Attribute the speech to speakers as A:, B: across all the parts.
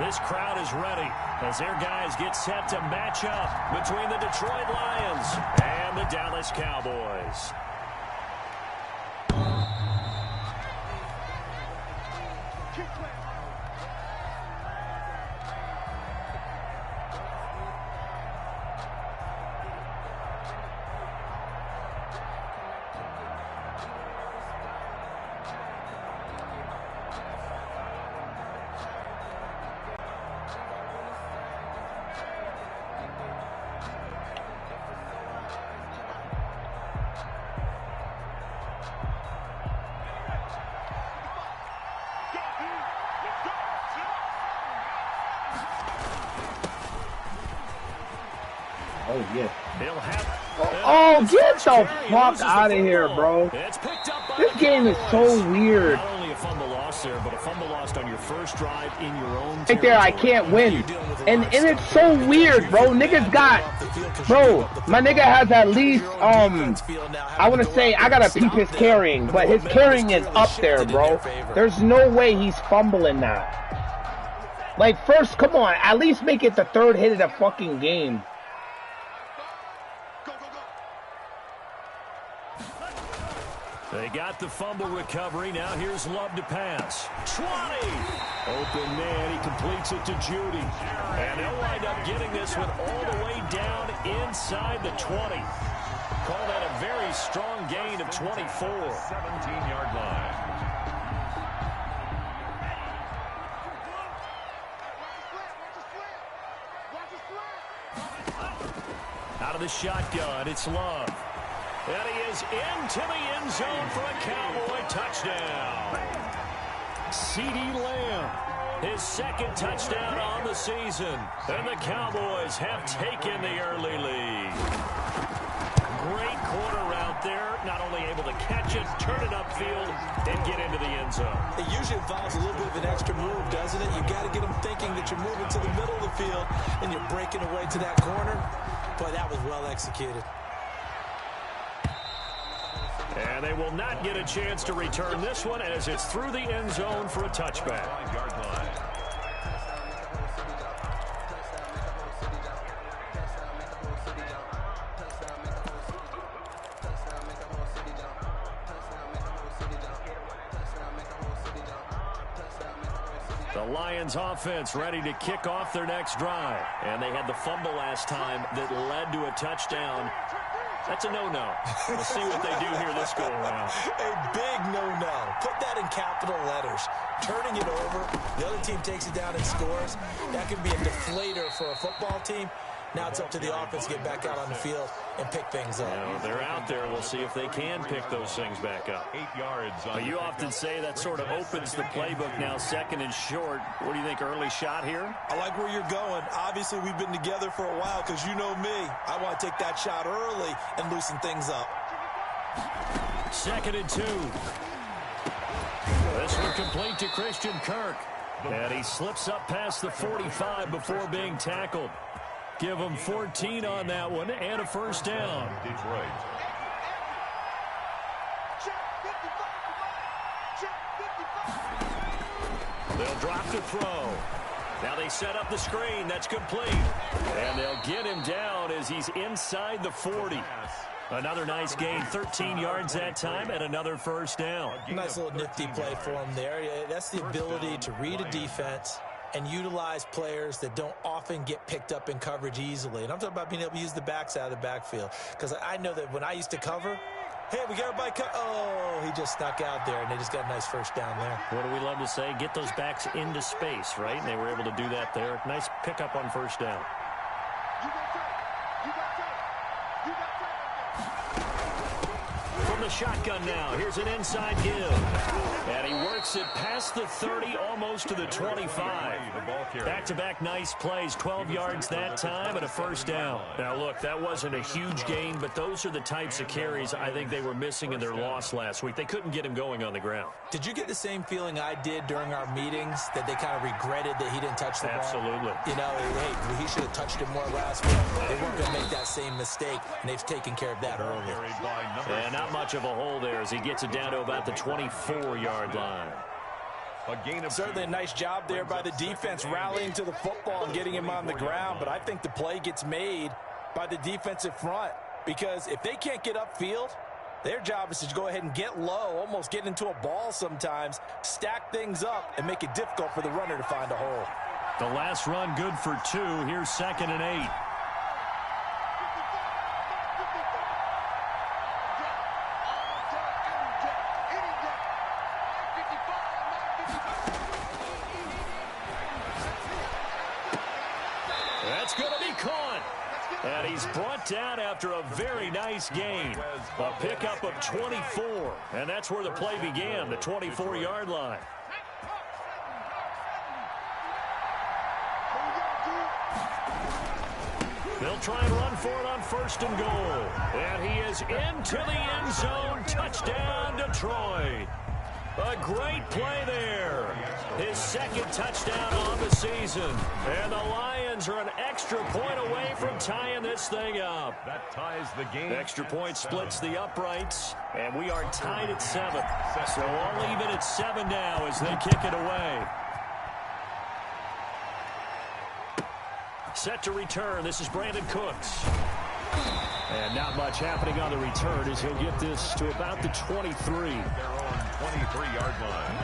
A: This crowd is ready as their guys get set to match up between the Detroit Lions and the Dallas Cowboys.
B: Oh, yeah.
A: Oh,
B: get the fuck out of here, bro. This game is so weird.
A: Not only a fumble loss there, but a fumble lost on your first drive in your own
B: right there, I can't win. And it's so weird, bro. Niggas got, bro, my nigga has at least, I want to say, I got to peep his carrying, but his carrying is up there, bro. There's no way he's fumbling that. Like, first, come on, at least make it the third hit of the fucking game.
A: They got the fumble recovery. Now here's Love to pass. 20. Open man. He completes it to Judy. And they'll wind up getting this one all the way down inside the 20. Call that a very strong gain of 24. 17-yard line. Out of the shotgun, it's Love. And he is into the end zone for a Cowboy touchdown. CeeDee Lamb, his second touchdown on the season. And the Cowboys have taken the early lead. Great corner route there. Not only able to catch it, turn it upfield, and get into the end zone.
C: It usually involves a little bit of an extra move, doesn't it? You've got to get them thinking that you're moving to the middle of the field and you're breaking away to that corner. Boy, that was well executed.
A: And they will not get a chance to return this one as it's through the end zone for a touchback. The Lions offense ready to kick off their next drive. And they had the fumble last time that led to a touchdown. That's a no-no. We'll see what they do here this go-around.
C: A big no-no. Put that in capital letters. Turning it over, the other team takes it down and scores. That can be a deflator for a football team. Now it's up to the offense to get back out on the field and pick things up.
A: You know, they're out there. We'll see if they can pick those things back up. 8 yards. Well, you often say that sort of opens the playbook now, second and short. What do you think, early shot here?
C: I like where you're going. Obviously, we've been together for a while because you know me. I want to take that shot early and loosen things up.
A: 2nd and 2. This one complete to Christian Kirk. And he slips up past the 45 before being tackled. Give them 14 on that one and a first down. Detroit. They'll drop the throw. Now they set up the screen. That's complete. And they'll get him down as he's inside the 40. Another nice gain, 13 yards that time, and another first down.
C: Nice little nifty play for him there. That's the ability to read a defense and utilize players that don't often get picked up in coverage easily. And I'm talking about being able to use the backs out of the backfield. Because I know that when I used to cover, hey, we got everybody oh, he just snuck out there, and they just got a nice first down there.
A: What do we love to say? Get those backs into space, right? And they were able to do that there. Nice pickup on first down. From the shotgun now, here's an inside give. And he works it past the 30, almost to the 25. Back-to-back nice plays, 12 yards that time and a first down. Now, look, that wasn't a huge gain, but those are the types of carries I think they were missing in their loss last week. They couldn't get him going on the ground.
C: Did you get the same feeling I did during our meetings, that they kind of regretted that he didn't touch the ball?
A: Absolutely.
C: You know, hey, he should have touched it more last week. They weren't going to make that same mistake, and they've taken care of that early.
A: And not much of a hole there as he gets it down to about the 24-yard line.
D: A gain of
C: Certainly a nice job there by the defense rallying to the football and getting him on the ground, but I think the play gets made by the defensive front because if they can't get upfield, their job is to go ahead and get low, almost get into a ball sometimes, stack things up, and make it difficult for the runner to find a hole.
A: The last run good for 2. Here's 2nd and 8. That's going to be caught. And he's brought down after a very nice gain. A pickup of 24. And that's where the play began, the 24-yard line. They'll try and run for it on 1st and goal. And he is into the end zone. Touchdown, Detroit. A great play there. His 2nd touchdown on the season. And the Lions are an extra point away from tying this thing up.
D: That ties the game.
A: Extra point splits the uprights. And we are tied at 7. So all even at 7 now as they kick it away. Set to return. This is Brandon Cooks. And not much happening on the return as he'll get this to about the 23.
D: Their own 23-yard line.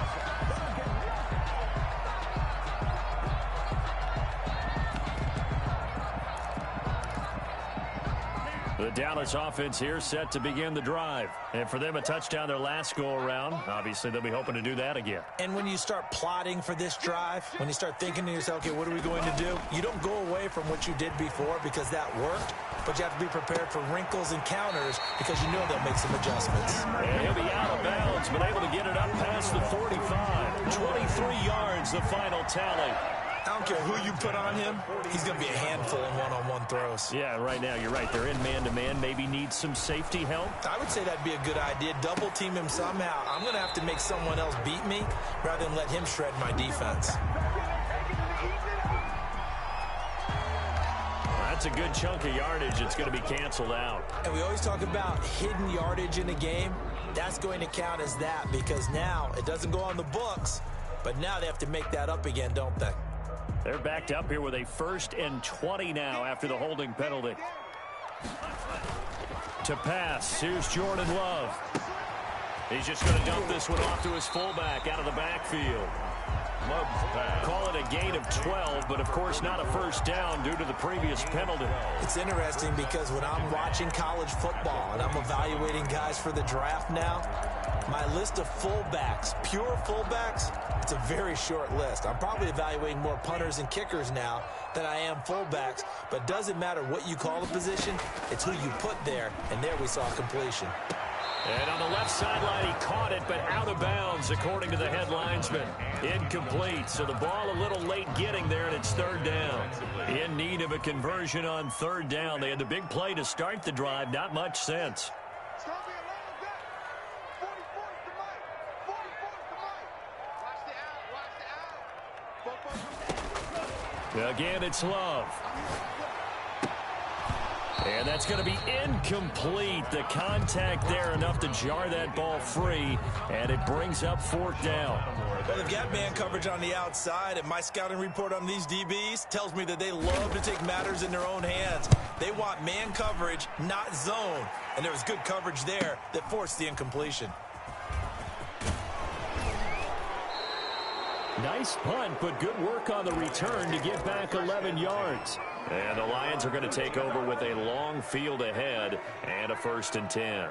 A: The Dallas offense here set to begin the drive. And for them, a touchdown their last go-around. Obviously, they'll be hoping to do that again.
C: And when you start plotting for this drive, when you start thinking to yourself, okay, what are we going to do? You don't go away from what you did before because that worked, but you have to be prepared for wrinkles and counters because you know they'll make some adjustments.
A: And he'll be out of bounds, but able to get it up past the 45. 23 yards, the final tally.
C: I don't care who you put on him, he's going to be a handful in one-on-one throws.
A: Yeah, right now, you're right. They're in man-to-man. Maybe need some safety help.
C: I would say that'd be a good idea. Double team him somehow. I'm going to have to make someone else beat me rather than let him shred my defense.
A: That's a good chunk of yardage. It's going to be canceled out.
C: And we always talk about hidden yardage in a game. That's going to count as that because now it doesn't go on the books, but now they have to make that up again, don't they?
A: They're backed up here with a 1st and 20 now after the holding penalty. To pass, here's Jordan Love. He's just going to dump this one off to his fullback out of the backfield. Call it a gain of 12, but of course not a first down due to the previous penalty.
C: It's interesting because when I'm watching college football and I'm evaluating guys for the draft now, my list of fullbacks, pure fullbacks, it's a very short list. I'm probably evaluating more punters and kickers now than I am fullbacks, but it doesn't matter what you call the position, it's who you put there, and there we saw completion.
A: And on the left sideline, he caught it, but out of bounds, according to the head linesman. Incomplete, so the ball a little late getting there, and it's 3rd down. In need of a conversion on 3rd down. They had the big play to start the drive, not much sense. Again, it's Love. And that's going to be incomplete. The contact there enough to jar that ball free, and it brings up 4th down.
C: Well, they've got man coverage on the outside, and my scouting report on these DBs tells me that they love to take matters in their own hands. They want man coverage, not zone, and there was good coverage there that forced the incompletion.
A: Nice punt, but good work on the return to get back 11 yards. And the Lions are going to take over with a long field ahead and a 1st and 10.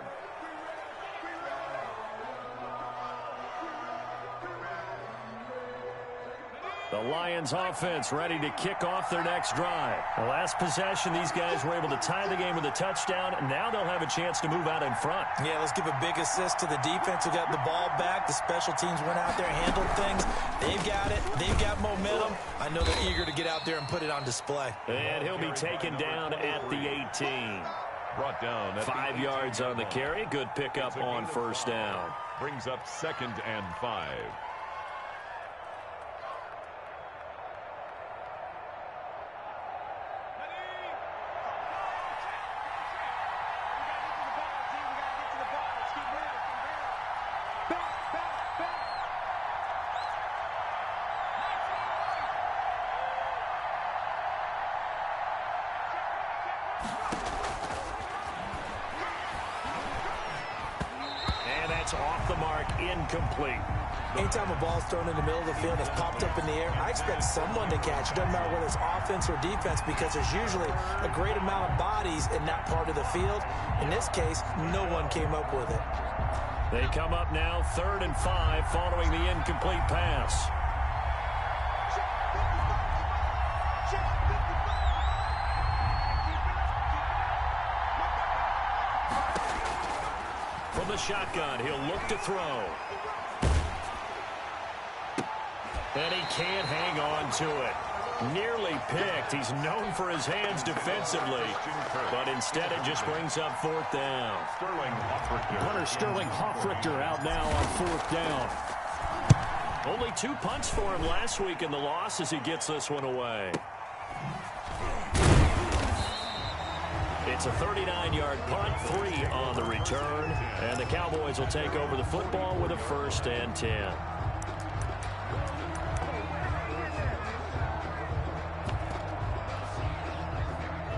A: The Lions offense ready to kick off their next drive. The last possession, these guys were able to tie the game with a touchdown, and now they'll have a chance to move out in front.
C: Yeah, let's give a big assist to the defense who got the ball back. The special teams went out there, handled things. They've got it. They've got momentum. I know they're eager to get out there and put it on display.
A: And he'll be taken down at the 18.
D: Brought down at
A: 5 yards on the carry. Good pickup on 1st down.
D: Brings up 2nd and 5.
A: That's off the mark, incomplete.
C: Anytime a ball's thrown in the middle of the field that's popped up in the air, I expect someone to catch. It doesn't matter whether it's offense or defense, because there's usually a great amount of bodies in that part of the field. In this case, no one came up with it.
A: They come up now 3rd and 5 following the incomplete pass. From the shotgun, he'll look to throw. And he can't hang on to it. Nearly picked. He's known for his hands defensively, but instead it just brings up 4th down. Hunter Sterling Hoffrichter out now on 4th down. Only 2 punts for him last week in the loss as he gets this one away. It's a 39-yard punt, 3 on the return, and the Cowboys will take over the football with a 1st and 10.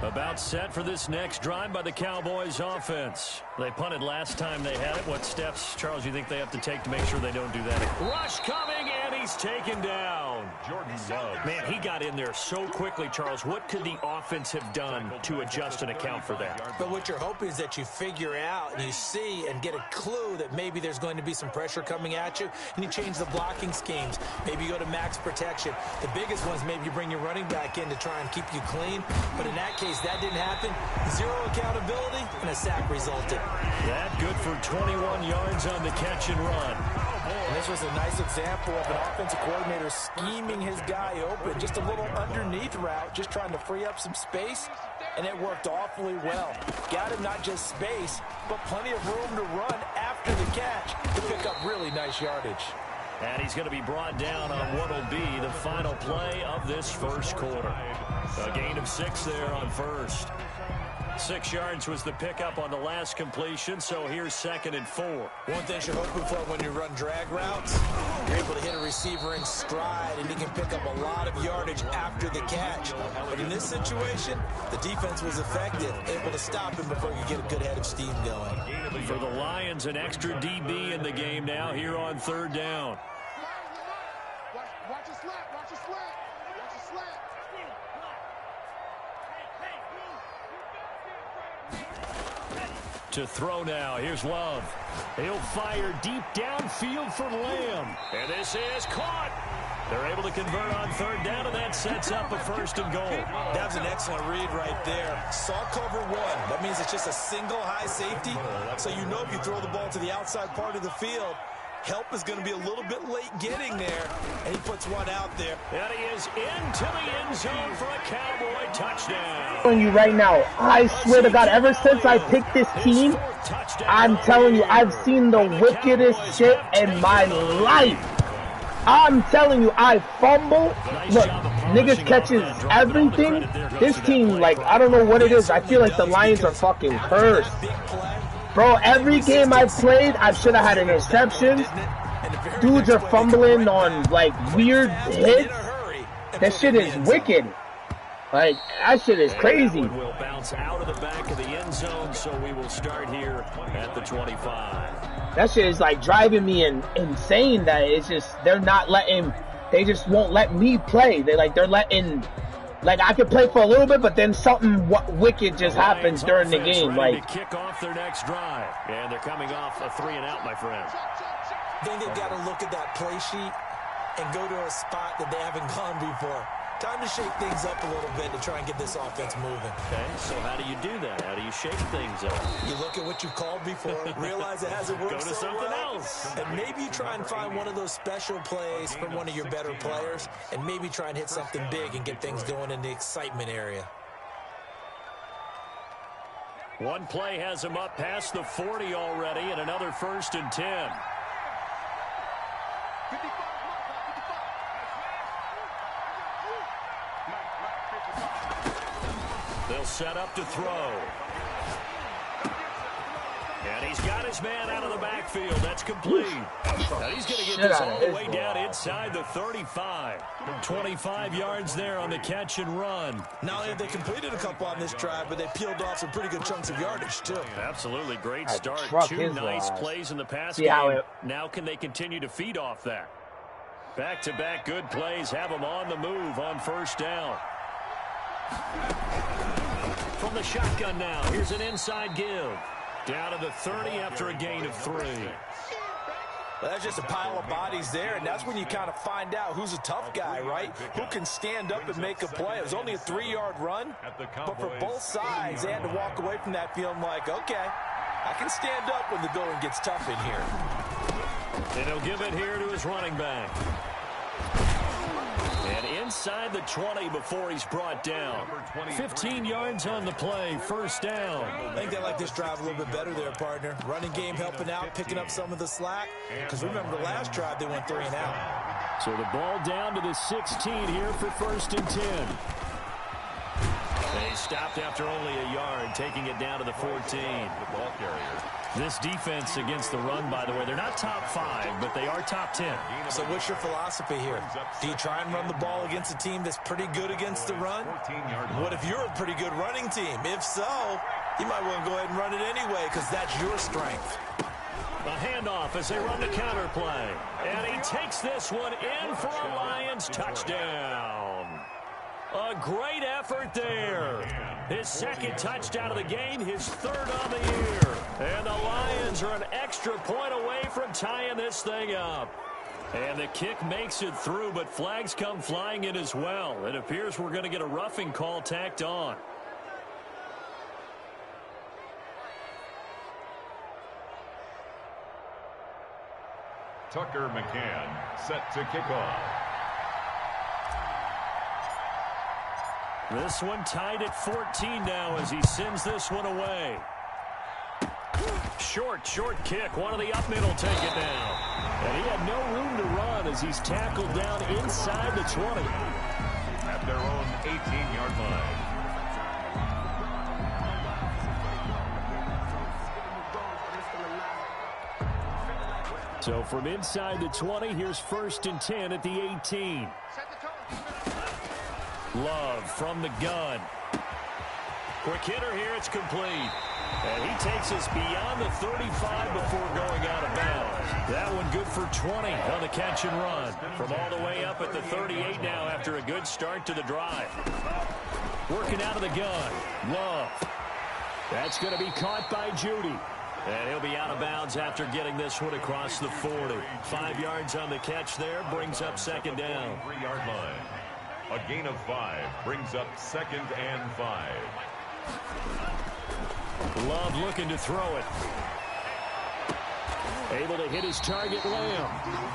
A: About set for this next drive by the Cowboys offense. They punted last time they had it. What steps, Charles, you think they have to take to make sure they don't do that? Rush coming, and he's taken down. Jordan Love. Man, he got in there so quickly, Charles. What could the offense have done to adjust and account for that?
C: But what you're hoping is that you figure out and you see and get a clue that maybe there's going to be some pressure coming at you, and you change the blocking schemes. Maybe you go to max protection. The biggest one is maybe you bring your running back in to try and keep you clean. But in that case, that didn't happen. 0 accountability, and a sack resulted.
A: That good for 21 yards on the catch and run.
C: And this was a nice example of an offensive coordinator scheming his guy open. Just a little underneath route, just trying to free up some space, and it worked awfully well. Got him not just space, but plenty of room to run after the catch to pick up really nice yardage.
A: And he's going to be brought down on what will be the final play of this first quarter. A gain of 6 there on first. 6 yards was the pickup on the last completion, so here's 2nd and 4.
C: One thing you're hoping for when you run drag routes, you're able to hit a receiver in stride, and he can pick up a lot of yardage after the catch. But in this situation, the defense was effective, able to stop him before you get a good head of steam going.
A: For the Lions, an extra DB in the game now here on 3rd down.
E: Watch your slant, watch your slant, watch your slant.
A: To throw now. Here's Love. He'll fire deep downfield for Lamb. And this is caught. They're able to convert on 3rd down, and that sets up a 1st and goal.
C: That was an excellent read right there. Saw cover 1. That means it's just a single high safety. So you know if you throw the ball to the outside part of the field, help is going to be a little bit late getting there, and he puts one out there.
A: And he is into the end zone for a Cowboy touchdown.
B: I'm telling you right now, I swear to God, ever since I picked this team, I'm telling you, I've seen the wickedest shit in my life. I'm telling you, I fumble. Look, niggas catches everything. This team, like, I don't know what it is. I feel like the Lions are fucking cursed. Bro, every game I've played, I should have had an interception. Dudes are fumbling on, like, weird hits. That shit is wicked. Like, that shit is crazy.
A: Will bounce out of the back of the end zone, so we will start here at the 25.
B: That shit is, like, driving me insane that it's just, they're not letting, they just won't let me play. They're letting, like, I could play for a little bit, but then something wicked just happens during the game. Like,
A: to kick off their next drive, and they're coming off a 3-and-out, my friend.
C: I think they've got to look at that play sheet and go to a spot that they haven't gone before. Time to shake things up a little bit to try and get this offense moving.
A: Okay, so how do you do that? How do you shake things up?
C: You look at what you've called before, realize it hasn't worked
A: Go to
C: so
A: something
C: well,
A: else.
C: and maybe you try and find one of those special plays from one of your better players, and maybe try and hit something big and get things going in the excitement area.
A: One play has him up past the 40 already, and another 1st and 10. They'll set up to throw. And And he's got his man out of the backfield. That's complete. Now he's going to get this all the way down inside the 35. 25 yards there on the catch and run.
C: Not only have they completed a couple on this drive, but they peeled off some pretty good chunks of yardage, too.
A: Absolutely. Great start. Two nice plays in the pass game. Now can they continue to feed off that? Back-to-back good plays have them on the move on first down. From the shotgun now, here's an inside give. Down to the 30 after a gain of 3.
C: Well, that's just a pile of bodies there, and that's when you kind of find out who's a tough guy, right? Who can stand up and make a play. It was only a 3-yard run, but for both sides, they had to walk away from that feeling like, okay, I can stand up when the going gets tough in here.
A: And he'll give it here to his running back. And inside the 20 before he's brought down. 15 yards on the play, first down.
C: I think they like this drive a little bit better there, partner. Running game helping out, picking up some of the slack. Because remember, the last drive they went 3 and out.
A: So the ball down to the 16 here for first and 10. They stopped after only a yard, taking it down to the 14.
D: The ball carrier.
A: This defense against the run, by the way, they're not top 5, but they are top 10.
C: So what's your philosophy here? Do you try and run the ball against a team that's pretty good against the run? What if you're a pretty good running team? If so, you might want to go ahead and run it anyway because that's your strength.
A: A handoff as they run the counter play. And he takes this one in for a Lions touchdown. A great effort there. His second touchdown of the game, his third on the year. And the Lions are an extra point away from tying this thing up. And the kick makes it through, but flags come flying in as well. It appears we're going to get a roughing call tacked on.
D: Tucker McCann set to kick off.
A: This one tied at 14 now as he sends this one away. Short kick. One of the up middle take it down. And he had no room to run as he's tackled down inside the 20.
D: At their own 18-yard line.
A: So from inside the 20, here's first and 10 at the 18. Love from the gun. Quick hitter here, it's complete. And he takes us beyond the 35 before going out of bounds. That one good for 20 on the catch and run. From all the way up at the 38 now after a good start to the drive. Working out of the gun. Love. That's going to be caught by Judy. And he'll be out of bounds after getting this one across the 40. 5 yards on the catch there, brings up second down.
D: 3-yard line. A gain of 5 brings up second and 5.
A: Love looking to throw it. Able to hit his target, Lamb.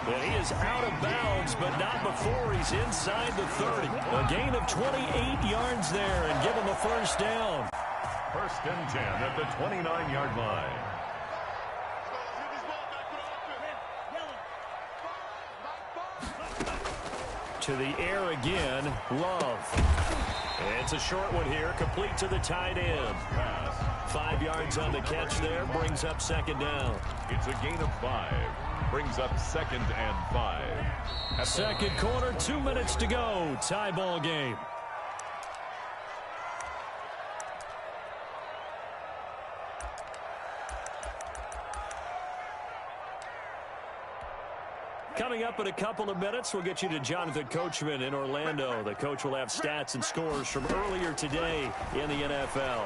A: And he is out of bounds, but not before he's inside the 30. A gain of 28 yards there and give him a first down.
D: First and 10 at the 29-yard line.
A: To the air again, Love. It's a short one here, complete to the tight end. 5 yards on the catch there, brings up second down.
D: It's a gain of 5, brings up second and 5.
A: Second quarter, 2 minutes to go, tie ball game. Coming up in a couple of minutes, we'll get you to Jonathan Coachman in Orlando. The coach will have stats and scores from earlier today in the NFL.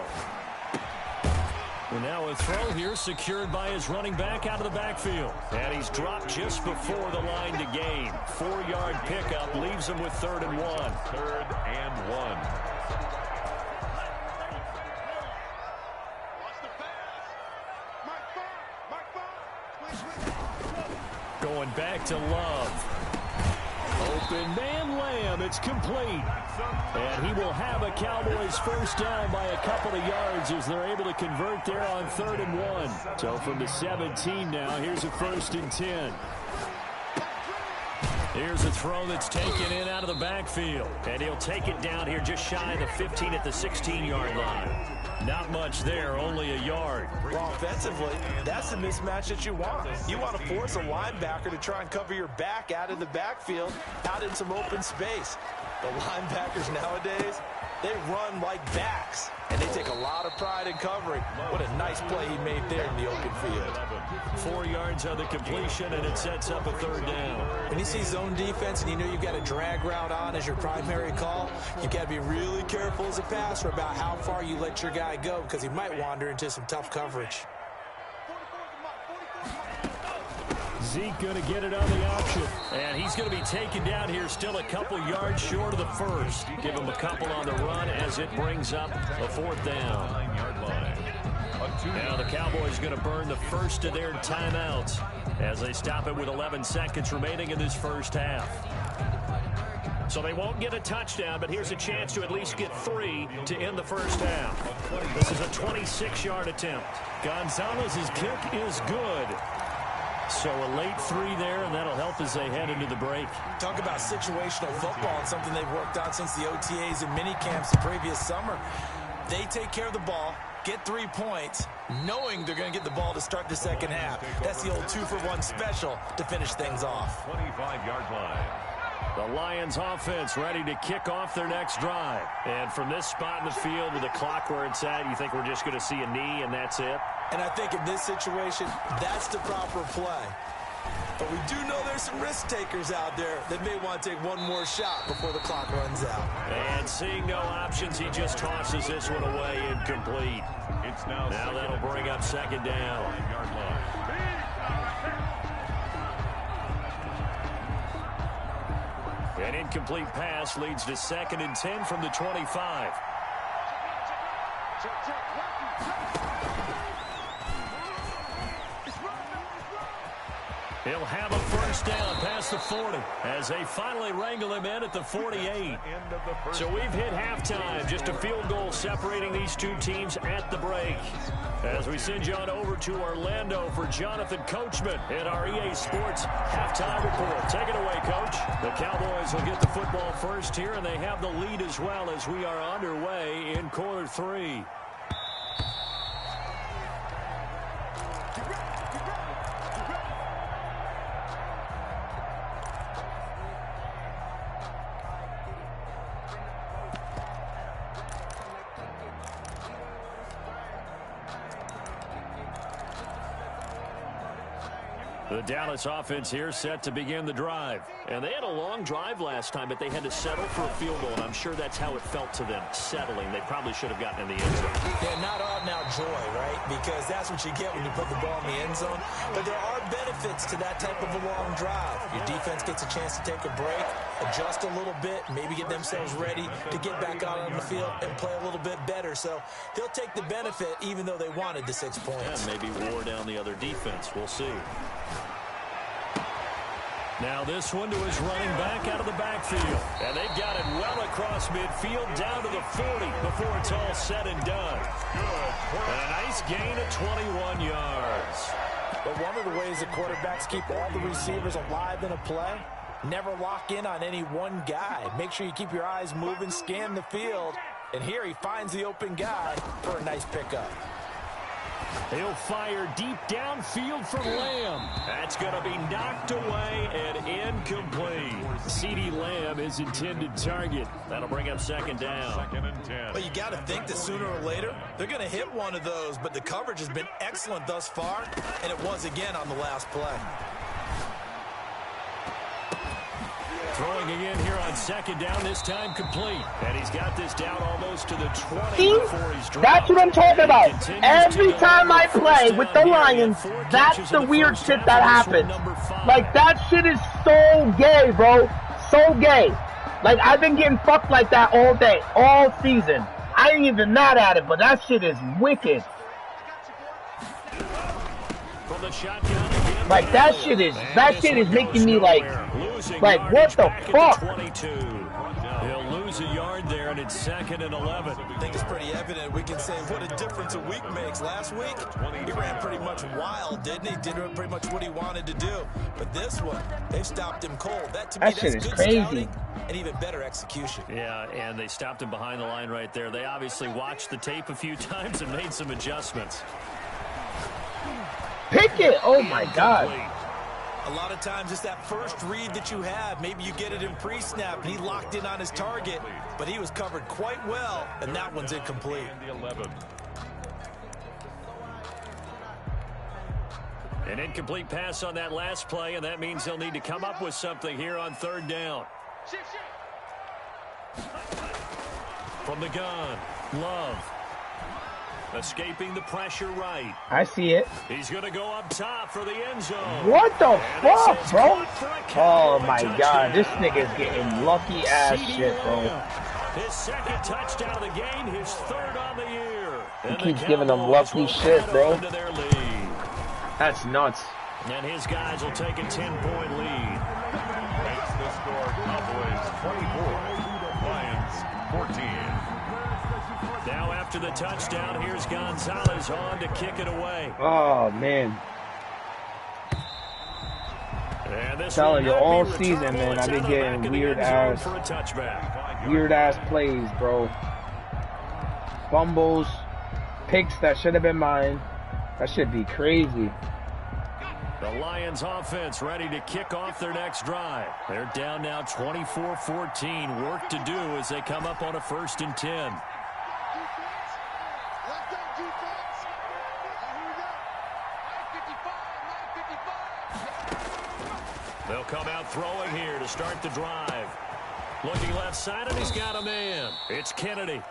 A: And now a throw here secured by his running back out of the backfield. And he's dropped just before the line to gain. 4-yard pickup leaves him with 3rd and 1.
D: 3rd and 1.
A: Going back to Love. Open man, Lamb. It's complete. And he will have a Cowboys first down by a couple of yards as they're able to convert there on 3rd and 1. So from the 17 now, here's a 1st and 10. Here's a throw that's taken in out of the backfield. And he'll take it down here just shy of the 15 at the 16-yard line. Not much there, only a yard.
C: Well, offensively, that's the mismatch that you want. You want to force a linebacker to try and cover your back out of the backfield, out in some open space. The linebackers nowadays, they run like backs, and they take a lot of pride in covering. What a nice play he made there in the open field.
A: 4 yards on the completion, and it sets up a third down.
C: When you see zone defense and you know you've got a drag route on as your primary call, you've got to be really careful as a passer about how far you let your guy go because he might wander into some tough coverage.
A: Zeke going to get it on the option. And he's going to be taken down here still a couple yards short of the first. Give him a couple on the run as it brings up a fourth down. Now the Cowboys going to burn the first of their timeouts as they stop it with 11 seconds remaining in this first half. So they won't get a touchdown, but here's a chance to at least get 3 to end the first half. This is a 26-yard attempt. Gonzalez's kick is good. So a late 3 there, and that'll help as they head into the break.
C: Talk about situational football and something they've worked on since the OTAs and mini camps the previous summer. They take care of the ball, get 3 points, knowing they're going to get the ball to start the second half. That's the old 2-for-1 special to finish things off.
D: 25-yard line.
A: The Lions offense ready to kick off their next drive. And from this spot in the field with the clock where it's at, you think we're just going to see a knee and that's it?
C: And I think in this situation, that's the proper play. But we do know there's some risk takers out there that may want to take one more shot before the clock runs out.
A: And seeing no options, he just tosses this one away incomplete.
D: It's now
A: that'll bring up second down. An incomplete pass leads to 2nd and 10 from the 25. He'll have a first down past the 40 as they finally wrangle him in at the 48. So we've hit halftime. Just a field goal separating these two teams at the break. As we send you on over to Orlando for Jonathan Coachman in our EA Sports halftime report. Take it away, Coach. The Cowboys will get the football first here, and they have the lead as well as we are underway in quarter 3. The Dallas offense here set to begin the drive. And they had a long drive last time, but they had to settle for a field goal, and I'm sure that's how it felt to them, settling. They probably should have gotten in the end zone.
C: Yeah, not all now joy, right? Because that's what you get when you put the ball in the end zone. But there are benefits to that type of a long drive. Your defense gets a chance to take a break, adjust a little bit, maybe get themselves ready to get back out on the field and play a little bit better. So they'll take the benefit even though they wanted the 6 points.
A: Yeah, maybe wore down the other defense. We'll see. Now this one to his running back out of the backfield. And they've got it well across midfield down to the 40 before it's all said and done. And a nice gain of 21 yards.
C: But one of the ways the quarterbacks keep all the receivers alive in a play, never lock in on any one guy. Make sure you keep your eyes moving, scan the field. And here he finds the open guy for a nice pickup.
A: He'll fire deep downfield from Lamb. That's going to be knocked away and incomplete. CeeDee Lamb is intended target. That'll bring up second down.
D: 2nd and 10.
C: But you got to think that sooner or later, they're going to hit one of those. But the coverage has been excellent thus far, and it was again on the last play.
A: Throwing again here on second down, this time complete. And he's got this down almost to the 20
B: See?
A: before he's dropped.
B: That's what I'm talking about. Every time I play with the Lions, that's the weird shit that happens. Like, that shit is so gay, bro. So gay. Like, I've been getting fucked like that all day, all season. I ain't even mad at it, but that shit is wicked.
A: From the shotgun again.
B: Like, that shit is making me like, what the fuck?
A: He'll lose lose a yard there, and it's 2nd and 11.
C: I think it's pretty evident. We can say what a difference a week makes. Last week, he ran pretty much wild, didn't he? Did pretty much what he wanted to do. But this one, they stopped him cold. That, to me,
B: shit
C: that's
B: is
C: good
B: crazy.
C: scouting and even better execution.
A: Yeah, and they stopped him behind the line right there. They obviously watched the tape a few times and made some adjustments.
B: Pick it! Oh my God.
C: A lot of times it's that first read that you have. Maybe you get it in pre-snap, and he locked in on his target, but he was covered quite well, and that one's incomplete.
A: An incomplete pass on that last play, and that means they'll need to come up with something here on 3rd down. From the gun, Love. Escaping the pressure right.
B: I see it.
A: He's going to go up top for the end zone.
B: What the fuck, bro? Oh my God, this nigga's getting lucky ass shit, bro.
A: His 2nd touchdown of the game, his 3rd on the year.
B: He keeps giving them lucky shit, bro. That's nuts.
A: And his guys will take a 10-point lead.
D: Makes the score Cowboys 24, Lions 14.
A: Now after the touchdown, here's Gonzalez on to kick it away.
B: Oh, man.
A: And this
B: Telling you, all
A: returnable.
B: season, man,
A: It's
B: I've been
A: out of the back
B: getting
A: of the
B: weird
A: end zone
B: ass,
A: for a touchback.
B: weird ass plays, bro. Fumbles, picks that should have been mine. That should be crazy.
A: The Lions offense ready to kick off their next drive. They're down now 24-14. Work to do as they come up on a 1st and 10. They'll come out throwing here to start the drive. Looking left side, and he's got a man. It's Kennedy.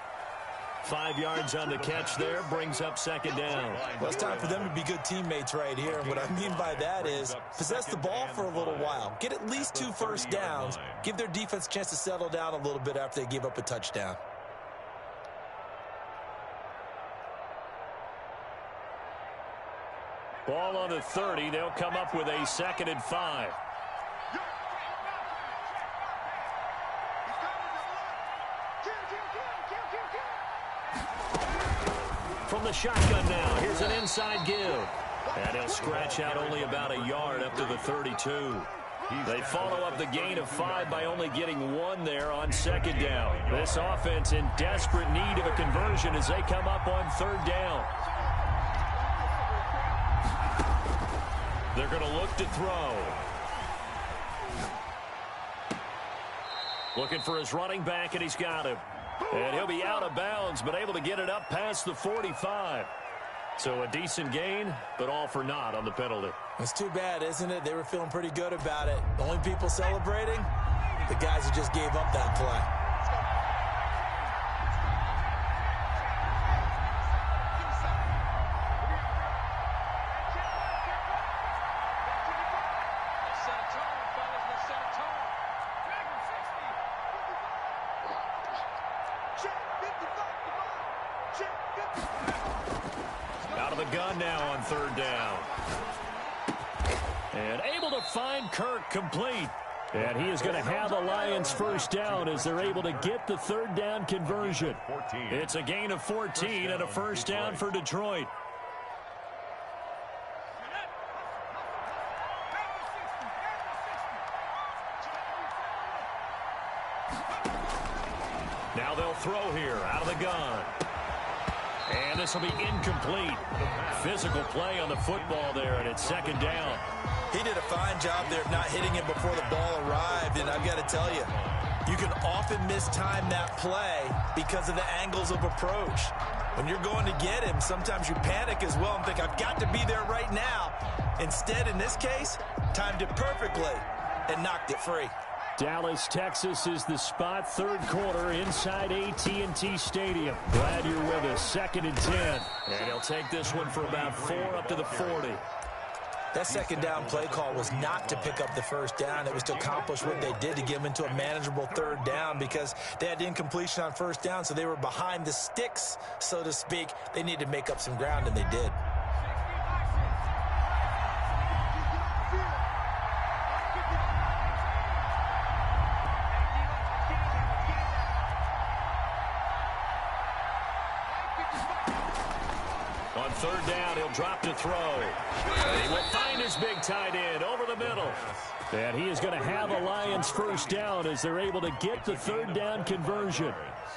A: 5 yards on the catch there, brings up 2nd down.
C: Well, it's time for them to be good teammates right here. And what I mean by that is possess the ball for a little while. Get at least 2 first downs. Give their defense a chance to settle down a little bit after they give up a touchdown.
A: Ball on the 30. They'll come up with a 2nd and 5. From the shotgun now, here's an inside give. And he'll scratch out only about a yard up to the 32. They follow up the gain of 5 by only getting 1 there on 2nd down. This offense in desperate need of a conversion as they come up on 3rd down. They're going to look to throw. Looking for his running back, and he's got him. And he'll be out of bounds, but able to get it up past the 45. So a decent gain, but all for naught on the penalty.
C: It's too bad, isn't it? They were feeling pretty good about it. The only people celebrating, the guys who just gave up that play.
A: Out of the gun now on 3rd down. And able to find Kirk complete. And he is going to have the Lions 1st down as they're able to get the 3rd down conversion. It's a gain of 14 and a 1st down for Detroit. Now they'll throw here out of the gun. And this will be incomplete. Physical play on the football there, and it's 2nd down.
C: He did a fine job there of not hitting it before the ball arrived, and I've got to tell you, you can often mistime that play because of the angles of approach. When you're going to get him, sometimes you panic as well and think, I've got to be there right now. Instead, in this case, timed it perfectly and knocked it free.
A: Dallas, Texas is the spot. 3rd quarter inside AT&T Stadium. Glad you're with us. 2nd and 10. And he'll take this one for about 4 up to the 40.
C: That 2nd down play call was not to pick up the 1st down. It was to accomplish what they did to get them into a manageable 3rd down because they had incompletion on 1st down, so they were behind the sticks, so to speak. They needed to make up some ground, and they did.
A: third down. He'll drop to throw. And he will find his big tight end over the middle. And he is going to have a Lions first down as they're able to get the third down conversion.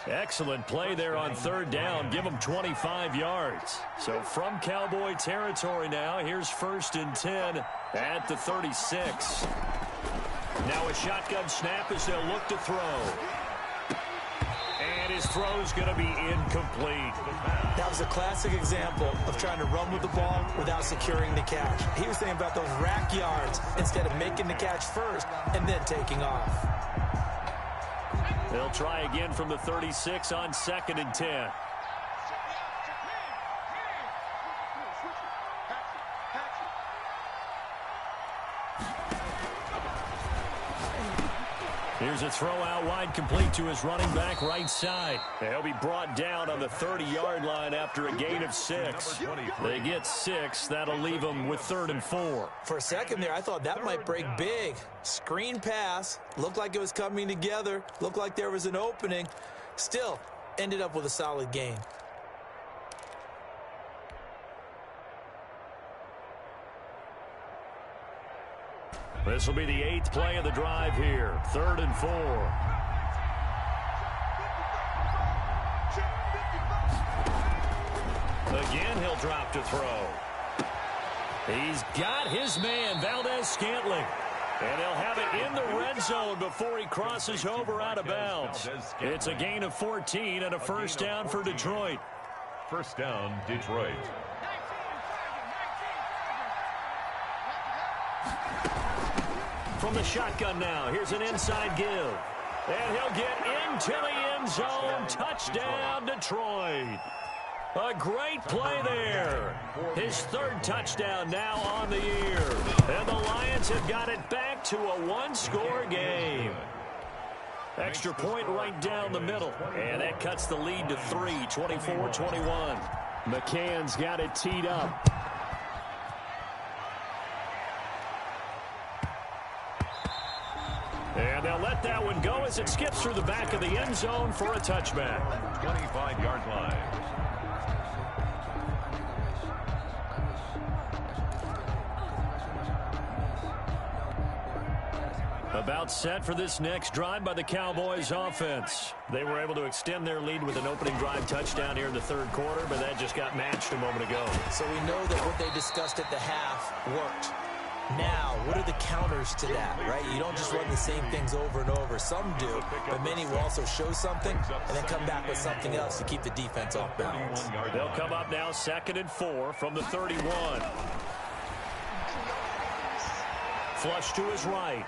A: Excellent play there on third down. Give him 25 yards. So from Cowboy territory now, here's 1st and 10 at the 36. Now a shotgun snap as they'll look to throw. And his throw's going to be incomplete.
C: That was a classic example of trying to run with the ball without securing the catch. He was thinking about those rack yards instead of making the catch first and then taking off.
A: They'll try again from the 36 on 2nd and 10. Here's a throw out wide, complete to his running back right side. He'll be brought down on the 30-yard line after a gain of 6. They get 6. That'll leave them with 3rd and 4.
C: For a second there, I thought that might break big. Screen pass. Looked like it was coming together. Looked like there was an opening. Still, ended up with a solid gain.
A: This will be the 8th play of the drive here. 3rd and 4. Again, he'll drop to throw. He's got his man, Valdez-Scantling. And he'll have it in the red zone before he crosses over out of bounds. It's a gain of 14 and a first down for Detroit.
D: First down, Detroit.
A: From the shotgun now, here's an inside give. And he'll get into the end zone. Touchdown, Detroit. A great play there. His 3rd touchdown now on the year. And the Lions have got it back to a 1-score game. Extra point right down the middle. And that cuts the lead to 3, 24-21. McCann's got it teed up. And they'll let that one go as it skips through the back of the end zone for a touchback.
D: 25-yard line.
A: About set for this next drive by the Cowboys offense. They were able to extend their lead with an opening drive touchdown here in the 3rd quarter, but that just got matched a moment ago.
C: So we know that what they discussed at the half worked. Now, what are the counters to that, right? You don't just run the same things over and over. Some do, but many will also show something and then come back with something else to keep the defense off balance.
A: They'll come up now 2nd and 4 from the 31. Flush to his right.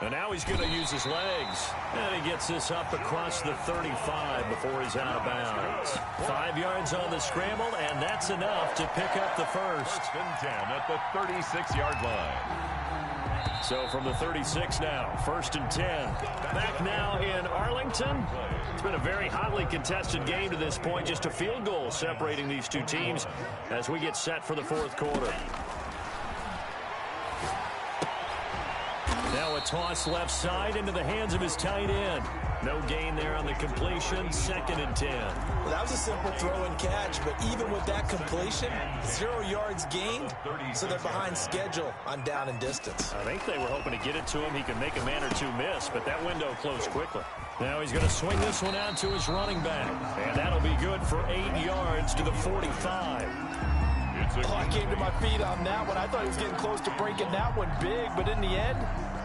A: And now he's going to use his legs. And he gets this up across the 35 before he's out of bounds. 5 yards on the scramble, and that's enough to pick up the first.
D: 1st and 10 at the 36-yard line.
A: So from the 36 now, 1st and 10. Back now in Arlington. It's been a very hotly contested game to this point. Just a field goal separating these two teams as we get set for the 4th quarter. Now a toss left side into the hands of his tight end. No gain there on the completion. 2nd and 10.
C: Well, that was a simple throw and catch, but even with that completion, 0 yards gained, so they're behind schedule on down and distance.
A: I think they were hoping to get it to him. He could make a man or two miss, but that window closed quickly. Now he's going to swing this one out to his running back, and that'll be good for 8 yards to the 45.
C: Oh, I came to my feet on that one. I thought he was getting close to breaking that one big, but in the end,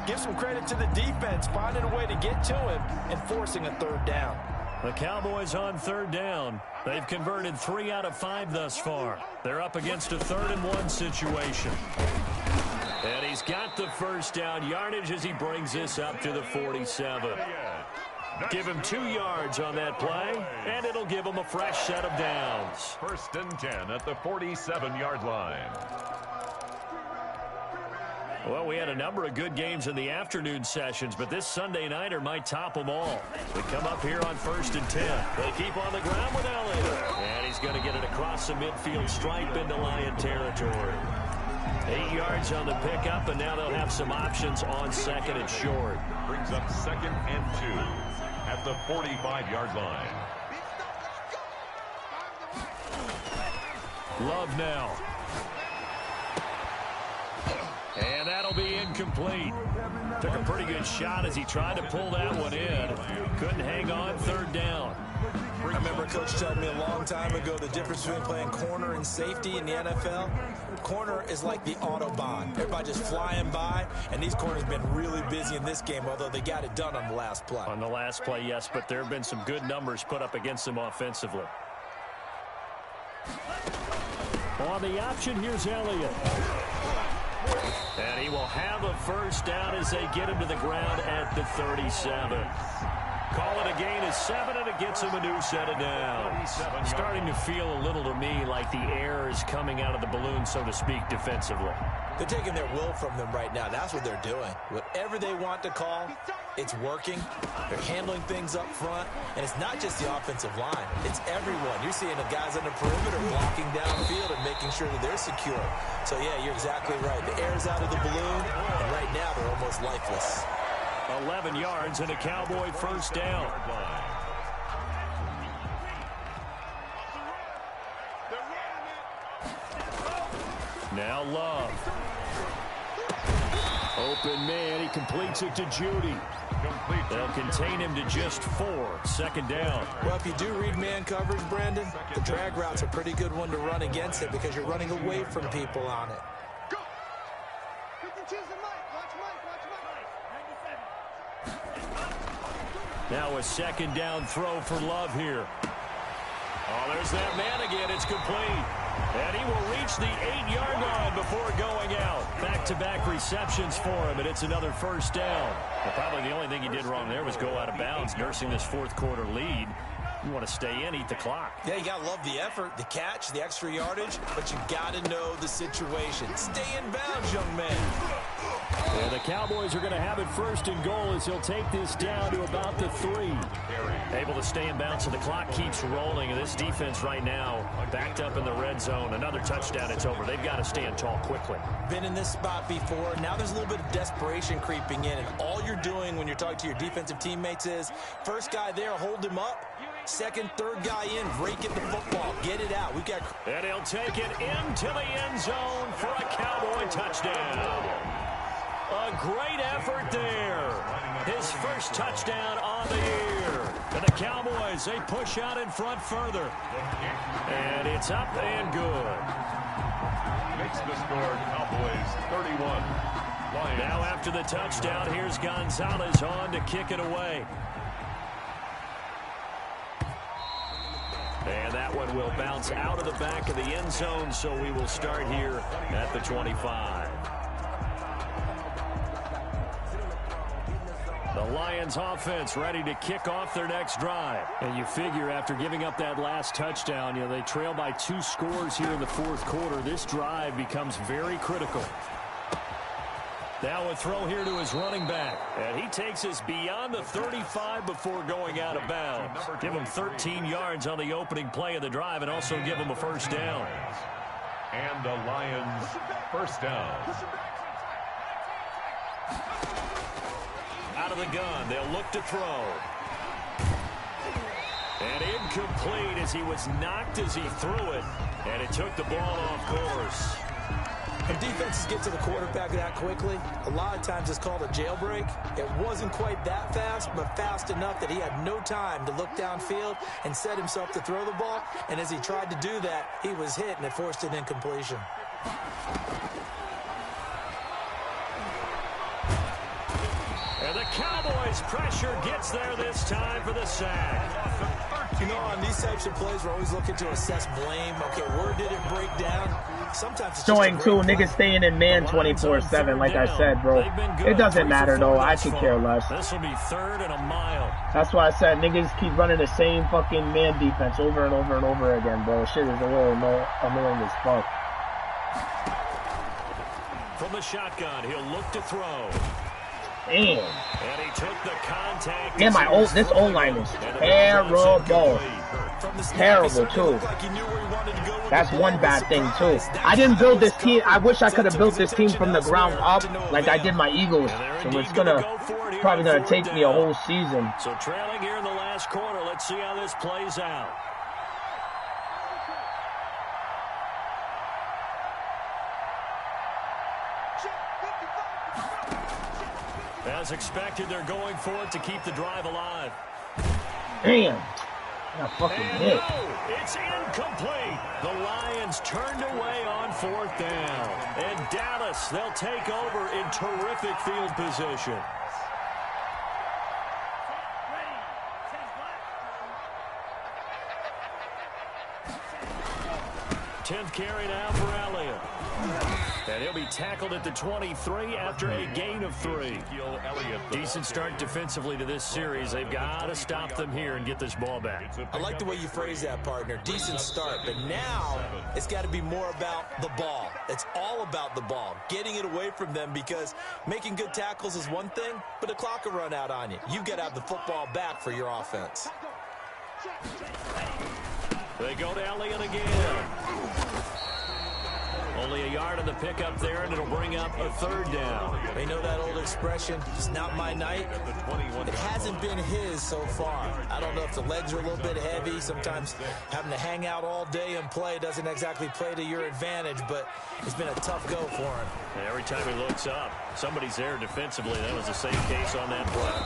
C: give some credit to the defense, finding a way to get to him and forcing a 3rd down.
A: The Cowboys on 3rd down. They've converted 3 out of 5 thus far. They're up against a 3rd and 1 situation. And he's got the first down yardage as he brings this up to the 47. Give him 2 yards on that play, and it'll give him a fresh set of downs.
D: 1st and 10 at the 47-yard line.
A: Well, we had a number of good games in the afternoon sessions, but this Sunday nighter might top them all. We come up here on 1st and 10. They keep on the ground with Elliott. And he's going to get it across the midfield stripe into Lion territory. 8 yards on the pickup, and now they'll have some options on 2nd and short.
D: Brings up 2nd and 2 at the 45-yard line.
A: Love now. And that'll be incomplete. Took a pretty good shot as he tried to pull that one in. Couldn't hang on, third down.
C: I remember Coach telling me a long time ago the difference between playing corner and safety in the NFL. Corner is like the Autobahn. Everybody just flying by, and these corners have been really busy in this game, although they got it done on the last play.
A: On the last play, yes, but there have been some good numbers put up against them offensively. On the option, here's Elliott. And he will have a first down as they get him to the ground at the 37. Call it a gain of 7, and it gets him a new set of downs. Starting to feel a little to me like the air is coming out of the balloon, so to speak, defensively.
C: They're taking their will from them right now. That's what they're doing. Whatever they want to call, it's working. They're handling things up front, and it's not just the offensive line. It's everyone. You're seeing the guys on the perimeter blocking downfield and making sure that they're secure. So, yeah, you're exactly right. The air's out of the balloon, and right now they're almost lifeless.
A: 11 yards and a Cowboy first down. Now Love. Open man, he completes it to Judy. They'll contain him to just 4. Second down.
C: Well, if you do read man coverage, Brandon, the drag route's a pretty good one to run against it because you're running away from people on it.
A: Now a second down throw for Love here. Oh, there's that man again. It's complete. And he will reach the 8-yard line before going out. Back-to-back receptions for him, and it's another first down. Well, probably the only thing he did wrong there was go out of bounds, nursing this fourth-quarter lead. You want to stay in, eat the clock.
C: Yeah, you got to love the effort, the catch, the extra yardage, but you got to know the situation. Stay in bounds, young man.
A: Yeah, the Cowboys are going to have it first and goal as he'll take this down to about the 3. Able to stay in bounds, so the clock keeps rolling. And this defense right now backed up in the red zone. Another touchdown, it's over. They've got to stand tall quickly.
C: Been in this spot before. Now there's a little bit of desperation creeping in. And all you're doing when you're talking to your defensive teammates is, first guy there, hold him up. Second, third guy in, break it the football. Get it out. We've got...
A: And he'll take it into the end zone for a Cowboy touchdown. A great effort there. His first touchdown on the year. And the Cowboys, they push out in front further. And it's up and good.
D: Makes the score Cowboys 31. Lions.
A: Now after the touchdown, here's Gonzalez on to kick it away. And that one will bounce out of the back of the end zone, so we will start here at the 25. The Lions offense ready to kick off their next drive. And you figure after giving up that last touchdown, they trail by 2 scores here in the fourth quarter. This drive becomes very critical. Now a throw here to his running back. And he takes us beyond the 35 before going out of bounds. Give him 13 yards on the opening play of the drive and also give him a first down.
D: And the Lions first down.
A: Out of the gun, they'll look to throw. And incomplete as he was knocked as he threw it. And it took the ball off course.
C: When defenses get to the quarterback that quickly, a lot of times it's called a jailbreak. It wasn't quite that fast, but fast enough that he had no time to look downfield and set himself to throw the ball. And as he tried to do that, he was hit, and it forced an incompletion.
A: And the Cowboys' pressure gets there this time for the sack.
C: On these types of plays, we're always looking to assess blame. Okay, where did it break down? Sometimes it's
B: showing too, niggas staying in man 24/7, like I said, bro. It doesn't matter though. I could care less.
A: This will be 3rd and a mile.
B: That's why I said niggas keep running the same fucking man defense over and over and over again, bro. Shit is a little annoying as fuck.
A: From the shotgun, he'll look to throw.
B: Damn.
A: And he took the contact.
B: Damn, this O-line is terrible. Terrible, too. That's one bad thing, too. I didn't build this team. I wish I could have built this team from the ground up like I did my Eagles. So it's probably going to take me a whole season.
A: So trailing here in the last quarter. Let's see how this plays out. as expected, they're going for it to keep the drive alive.
B: Damn. I fucking hit.
A: No, it's incomplete. The Lions turned away on 4th down. And Dallas, they'll take over in terrific field position. Tenth carry now for Elliott. And he'll be tackled at the 23 after a gain of 3. Decent start defensively to this series. They've got to stop them here and get this ball back.
C: I like the way you phrase that, partner. Decent start. But now it's got to be more about the ball. It's all about the ball. Getting it away from them, because making good tackles is one thing, but the clock will run out on you. You've got to have the football back for your offense.
A: They go to Elliott again. Only a yard on the pickup there, and it'll bring up a 3rd down.
C: They know that old expression, it's not my night. It hasn't been his so far. I don't know if the legs are a little bit heavy. Sometimes having to hang out all day and play doesn't exactly play to your advantage, but it's been a tough go for him.
A: And every time he looks up, somebody's there defensively. That was the same case on that play.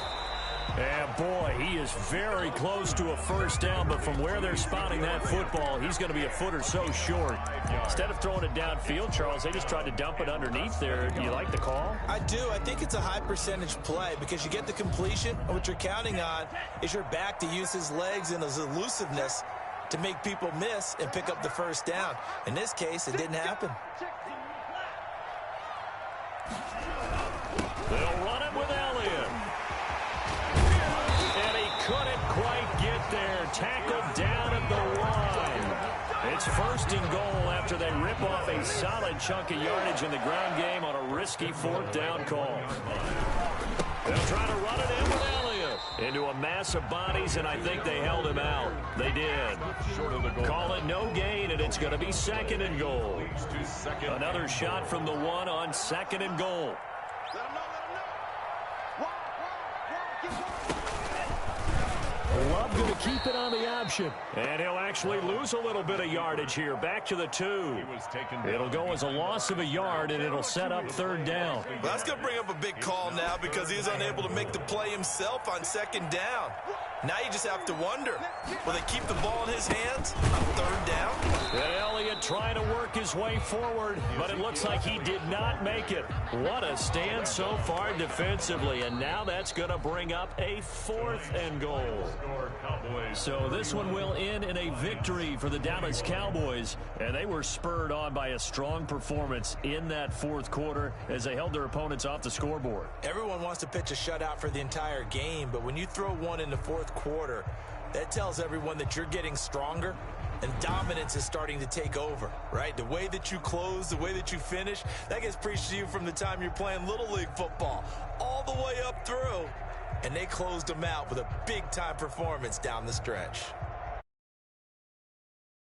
A: And boy, he is very close to a 1st down, but from where they're spotting that football, he's going to be a foot or so short. Instead of throwing it downfield, Charles, they just tried to dump it underneath there. Do you like the call?
C: I do. I think it's a high percentage play, because you get the completion, and what you're counting on is your back to use his legs and his elusiveness to make people miss and pick up the 1st down. In this case, it didn't happen.
A: They'll run it with Elliott. Couldn't quite get there. Tackled down at the line. It's 1st and goal after they rip off a solid chunk of yardage in the ground game on a risky 4th down call. They'll try to run it in with Elliott. Into a mass of bodies, and I think they held him out. They did. Call it no gain, and it's going to be 2nd and goal. Another shot from the 1 on 2nd and goal. Love going to keep it on the option. And he'll actually lose a little bit of yardage here. Back to the 2. It'll go as a loss of a yard, and it'll set up 3rd down.
C: Well, that's going to bring up a big call now, because he's unable to make the play himself on 2nd down. Now you just have to wonder, will they keep the ball in his hands on 3rd down?
A: And Elliott trying to work his way forward, but it looks like he did not make it. What a stand so far defensively, and now that's going to bring up a 4th and goal. So this one will end in a victory for the Dallas Cowboys, and they were spurred on by a strong performance in that 4th quarter as they held their opponents off the scoreboard.
C: Everyone wants to pitch a shutout for the entire game, but when you throw one in the 4th quarter, that tells everyone that you're getting stronger and dominance is starting to take over, right? The way that you close, the way that you finish, that gets preached to you from the time you're playing Little League football all the way up through. And they closed them out with a big-time performance down the stretch.